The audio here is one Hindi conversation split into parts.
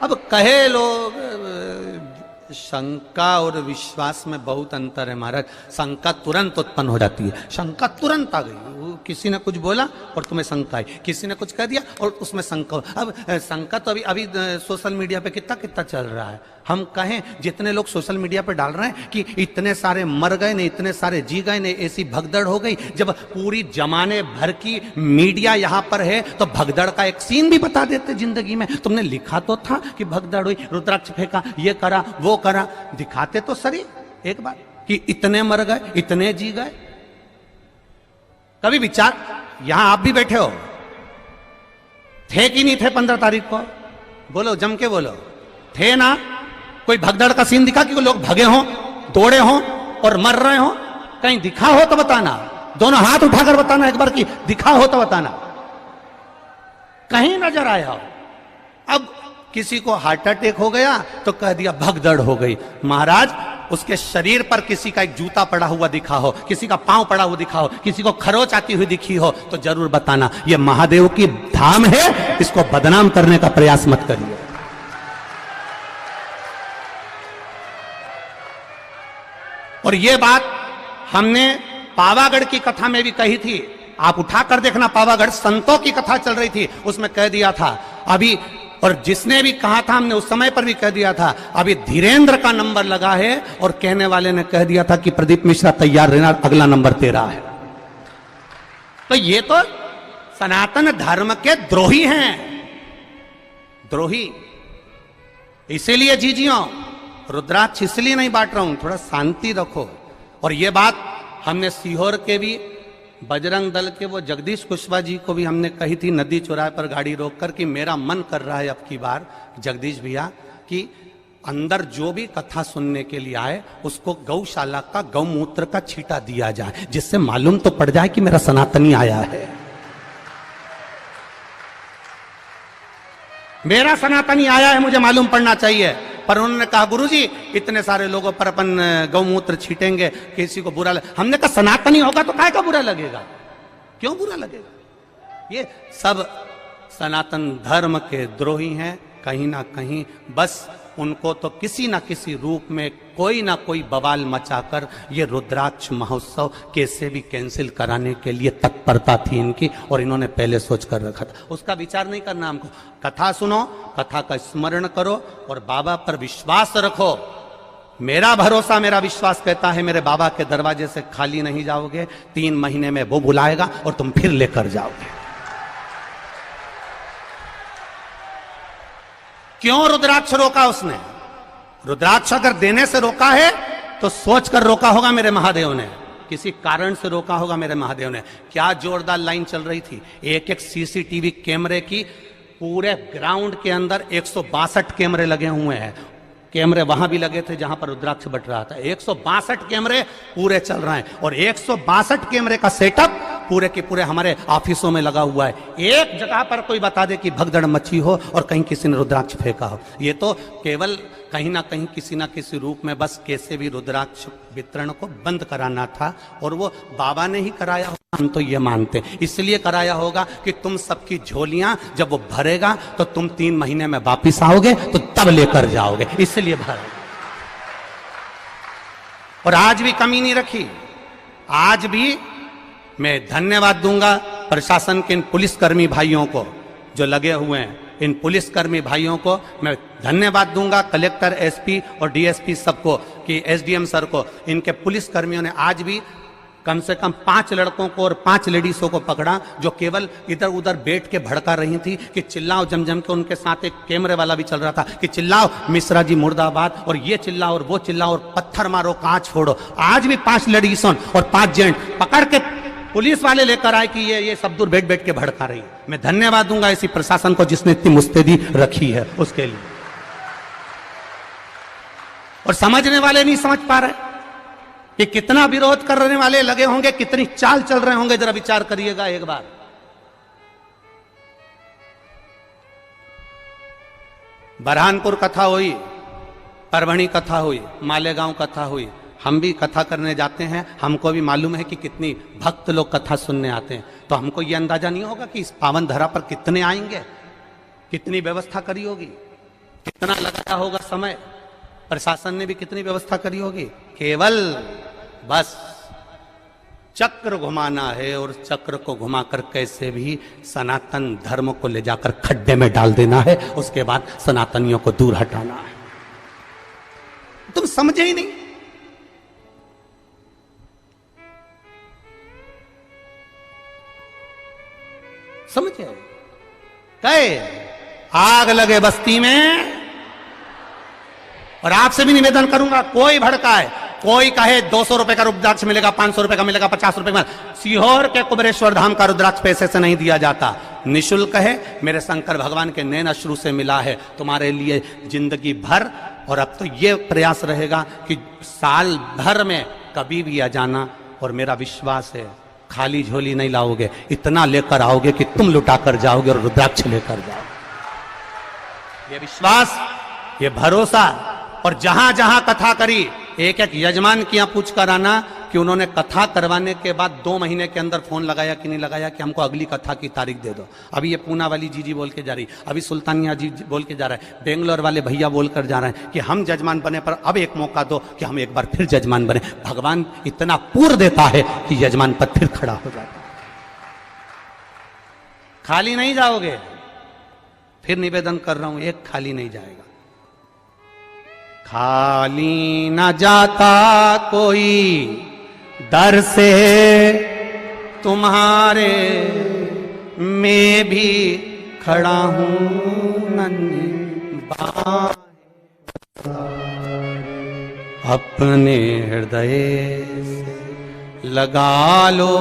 अब कहे लोग शंका और विश्वास में बहुत अंतर है महाराज। शंका तुरंत उत्पन्न हो जाती है, शंका तुरंत आ गई। किसी ने कुछ बोला और तुम्हें शंका आई, किसी ने कुछ कह दिया और उसमें शंका। अब शंका तो अभी सोशल मीडिया पे कितना कितना चल रहा है। हम कहें जितने लोग सोशल मीडिया पे डाल रहे हैं कि इतने सारे मर गए ने, इतने सारे जी गए ने, ऐसी भगदड़ हो गई। जब पूरी जमाने भर की मीडिया यहाँ पर है तो भगदड़ का एक सीन भी बता देते जिंदगी में। तुमने लिखा तो था कि भगदड़ हुई, रुद्राक्ष फेंका, ये करा वो करा, दिखाते तो सही एक बार कि इतने मर गए, इतने जी गए। कभी विचार, यहां आप भी बैठे हो, थे कि नहीं थे 15 तारीख को? बोलो, जम के बोलो, थे ना? कोई भगदड़ का सीन दिखा कि लोग भगे हों, दौड़े हों और मर रहे हों? कहीं दिखा हो तो बताना, दोनों हाथ उठाकर बताना एक बार कि दिखा हो तो बताना। कहीं नजर आया हो? अब किसी को हार्ट अटैक हो गया तो कह दिया भगदड़ हो गई। महाराज, उसके शरीर पर किसी का एक जूता पड़ा हुआ दिखा हो, किसी का पांव पड़ा हुआ दिखा हो, किसी को खरोच आती हुई दिखी हो तो जरूर बताना। यह महादेव की धाम है, इसको बदनाम करने का प्रयास मत करिए। और यह बात हमने पावागढ़ की कथा में भी कही थी, आप उठाकर देखना। पावागढ़ संतों की कथा चल रही थी, उसमें कह दिया था अभी, और जिसने भी कहा था हमने उस समय पर भी कह दिया था, अभी धीरेन्द्र का नंबर लगा है और कहने वाले ने कह दिया था कि प्रदीप मिश्रा तैयार रहना, अगला नंबर तेरा है। तो ये तो सनातन धर्म के द्रोही हैं, द्रोही। इसीलिए जीजियों, रुद्राक्ष इसलिए नहीं बांट रहा हूं, थोड़ा शांति रखो। और ये बात हमने सीहोर के भी बजरंग दल के वो जगदीश कुशवाहा जी को भी हमने कही थी नदी चौराहे पर गाड़ी रोककर कि मेरा मन कर रहा है अब की बार जगदीश भैया कि अंदर जो भी कथा सुनने के लिए आए उसको गौशाला का गौमूत्र का छींटा दिया जाए, जिससे मालूम तो पड़ जाए कि मेरा सनातनी आया है, मेरा सनातनी आया है, मुझे मालूम पड़ना चाहिए। पर उन्होंने कहा गुरुजी इतने सारे लोगों पर अपन गौमूत्र छीटेंगे, किसी को बुरा हमने कहा सनातनी होगा तो काय का बुरा लगेगा, क्यों बुरा लगेगा? ये सब सनातन धर्म के द्रोही हैं कहीं ना कहीं। बस उनको तो किसी ना किसी रूप में कोई ना कोई बवाल मचाकर ये रुद्राक्ष महोत्सव कैसे भी कैंसिल कराने के लिए तत्परता थी इनकी, और इन्होंने पहले सोच कर रखा था। उसका विचार नहीं करना हमको। कथा सुनो, कथा का स्मरण करो और बाबा पर विश्वास रखो। मेरा भरोसा, मेरा विश्वास कहता है मेरे बाबा के दरवाजे से खाली नहीं जाओगे। 3 महीने में वो बुलाएगा और तुम फिर लेकर जाओगे। क्यों रुद्राक्ष रोका उसने? रुद्राक्ष अगर देने से रोका है तो सोच कर रोका होगा मेरे महादेव ने, किसी कारण से रोका होगा मेरे महादेव ने। क्या जोरदार लाइन चल रही थी, एक एक सीसीटीवी कैमरे की। पूरे ग्राउंड के अंदर 162 कैमरे लगे हुए हैं। कैमरे वहां भी लगे थे जहां पर रुद्राक्ष बट रहा था। 162 कैमरे पूरे चल रहे हैं और 162 कैमरे का सेटअप पूरे के पूरे हमारे ऑफिसों में लगा हुआ है। एक जगह पर कोई बता दे कि भगदड़ मची हो और कहीं किसी ने रुद्राक्ष फेंका हो, ये तो केवल कहीं ना कहीं किसी ना किसी रूप में बस कैसे भी रुद्राक्ष वितरण को बंद कराना था। और वो बाबा ने ही कराया होगा, हम तो ये मानते हैं। इसलिए कराया होगा कि तुम सबकी झोलियां जब वो भरेगा तो तुम 3 महीने में वापिस आओगे तो तब लेकर जाओगे, इसलिए भरा। और आज भी कमी नहीं रखी। आज भी मैं धन्यवाद दूंगा प्रशासन के इन पुलिसकर्मी भाइयों को जो लगे हुए हैं। इन पुलिसकर्मी भाइयों को मैं धन्यवाद दूंगा, कलेक्टर, एसपी और डीएसपी सबको, कि एसडीएम सर को। इनके पुलिसकर्मियों ने आज भी कम से कम 5 लड़कों को और 5 लेडीजों को पकड़ा जो केवल इधर उधर बैठ के भड़का रही थी कि चिल्लाओ जम जम के। उनके साथ एक कैमरे वाला भी चल रहा था कि चिल्लाओ मिश्रा जी मुर्दाबाद, और ये चिल्लाओ और वो चिल्लाओ और पत्थर मारो, कांच फोड़ो। आज भी 5 लेडीजों और 5 जेंट पकड़ के पुलिस वाले लेकर आए कि ये सब दूर बैठ बैठ के भड़का रही है। मैं धन्यवाद दूंगा इसी प्रशासन को जिसने इतनी मुस्तैदी रखी है उसके लिए। और समझने वाले नहीं समझ पा रहे कि कितना विरोध करने वाले लगे होंगे, कितनी चाल चल रहे होंगे, जरा विचार करिएगा एक बार। बरहानपुर कथा हुई, परभणी कथा हुई, मालेगांव कथा हुई। हम भी कथा करने जाते हैं, हमको भी मालूम है कि कितनी भक्त लोग कथा सुनने आते हैं। तो हमको ये अंदाजा नहीं होगा कि इस पावन धरा पर कितने आएंगे, कितनी व्यवस्था करी होगी। कितना लगाया होगा समय, प्रशासन ने भी कितनी व्यवस्था करी होगी। केवल बस चक्र घुमाना है और चक्र को घुमाकर कैसे भी सनातन धर्म को ले जाकर खड्डे में डाल देना है, उसके बाद सनातनियों को दूर हटाना है। तुम समझे ही नहीं। समझे? कहे आग लगे बस्ती में, और आपसे भी निवेदन करूंगा, कोई भड़काए, कोई कहे 200 रुपए का रुद्राक्ष मिलेगा, 500 रुपए का मिलेगा, 50 रुपए का, सीहोर के कुबेरेश्वर धाम का रुद्राक्ष पैसे से नहीं दिया जाता, निशुल्क है, मेरे शंकर भगवान के नैन अश्रु से मिला है तुम्हारे लिए जिंदगी भर। और अब तो ये प्रयास रहेगा कि साल भर में कभी भी आ जाना, और मेरा विश्वास है खाली झोली नहीं लाओगे, इतना लेकर आओगे कि तुम लुटा कर जाओगे और रुद्राक्ष लेकर जाओगे। ये विश्वास, ये भरोसा। और जहां जहां कथा करी, एक एक यजमान की यहां पूछ कर आना कि उन्होंने कथा करवाने के बाद 2 महीने के अंदर फोन लगाया कि नहीं लगाया कि हमको अगली कथा की तारीख दे दो। अभी ये पूना वाली जीजी बोल के जा रही, अभी सुल्तानिया जी बोल के जा रहा है, बेंगलोर वाले भैया बोल कर जा रहे हैं कि हम जजमान बने पर अब एक मौका दो कि हम एक बार फिर जजमान बने। भगवान इतना पूर्ण देता है कि यजमान पर फिर खड़ा हो जाता है। खाली नहीं जाओगे, फिर निवेदन कर रहा हूं, एक खाली नहीं जाएगा। खाली न जाता कोई दर से तुम्हारे, मैं भी खड़ा हूं नन्ही बाहें, अपने हृदय से लगा लो,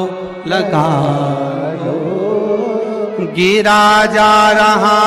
गिरा जा रहा